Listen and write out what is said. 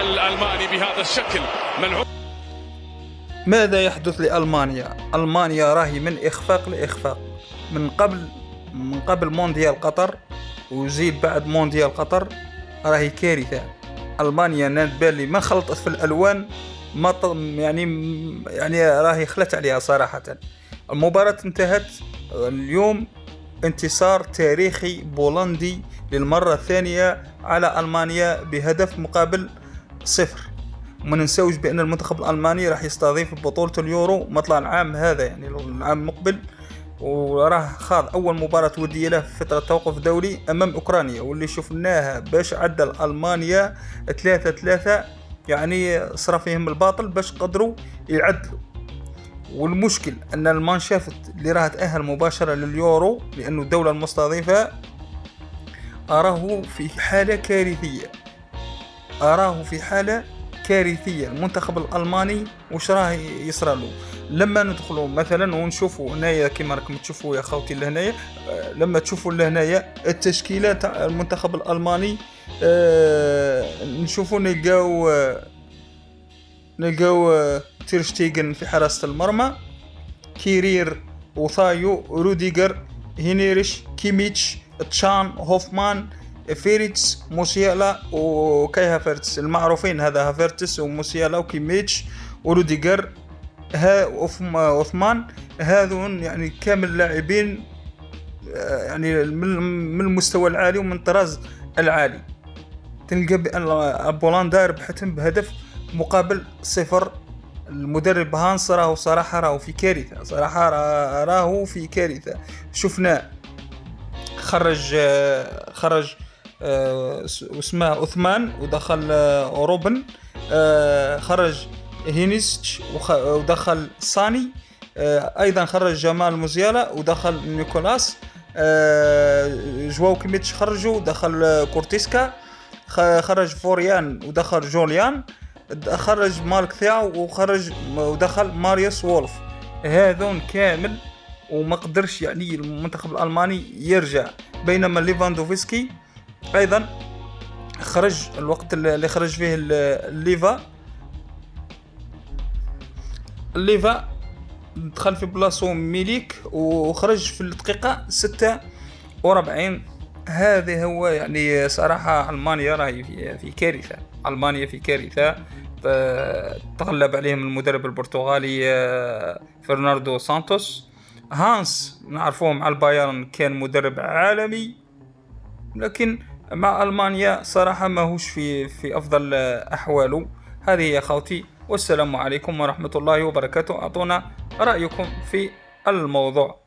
الألماني بهذا الشكل ملعوب. ماذا يحدث لألمانيا؟ ألمانيا راهي من إخفاق لإخفاق، من قبل مونديال قطر، وزيد بعد مونديال قطر راهي كارثة. ألمانيا نبالي ما خلطت في الألوان، ما يعني راهي خلت عليها صراحة. المباراة انتهت اليوم انتصار تاريخي بولندي للمرة الثانية على ألمانيا بهدف مقابل 0. وما ننسوش بأن المنتخب الألماني راح يستضيف بطولة اليورو مطلع العام هذا، يعني العام المقبل، وراه خاض أول مباراة ودية له في فترة توقف دولي أمام أوكرانيا، واللي شفناها باش عدل ألمانيا 3-3، يعني صرا فيهم الباطل باش قدروا يعدلوا. والمشكل أن المانشافت اللي راح تأهل مباشرة لليورو لأنه الدولة المستضيفة أراه في حالة كارثية. المنتخب الألماني وش راه يصرى له لما ندخلوا مثلا ونشوفوا هنايا كما راكم تشوفوا يا خوتي لهنايا، لما تشوفوا لهنايا التشكيلة تاع المنتخب الألماني، نشوفوا نلقاو تير شتيغن في حراسة المرمى، كيرير وثايو روديغر هينيريش كيميتش تشان هوفمان فيريتس موسيالا وكاي هافرتس المعروفين، هذا هافرتس وموسيالا وكيميتش وروديغر اوثمان، هذون يعني كامل لاعبين يعني من المستوى العالي ومن الطراز العالي. تلقى بأن بولندا ربحتهم بهدف مقابل 0. المدرب هانس راهو صراحة راهو في كارثة. شفنا خرج اسمه عثمان ودخل روبن، خرج هينيستش ودخل ساني، ايضا خرج جمال موزيالا ودخل نيكولاس، جواو كيميتش خرجوا ودخل كورتيسكا، خرج فوريان ودخل جوليان، خرج مارك ثياو ودخل ماريوس وولف. هذون كامل وما قدرش يعني المنتخب الألماني يرجع. بينما ليفاندوفسكي أيضا خرج الوقت اللي خرج فيه الليفا دخل في بلاصو ميليك وخرج في الدقيقة 46. هذا هو يعني صراحة ألمانيا راهي في كارثة. تغلب عليهم المدرب البرتغالي فرناندو سانتوس. هانس نعرفوه مع البايرن كان مدرب عالمي، لكن مع ألمانيا صراحة ما هوش في أفضل أحواله. هذه يا خوتي، والسلام عليكم ورحمة الله وبركاته. أعطونا رأيكم في الموضوع.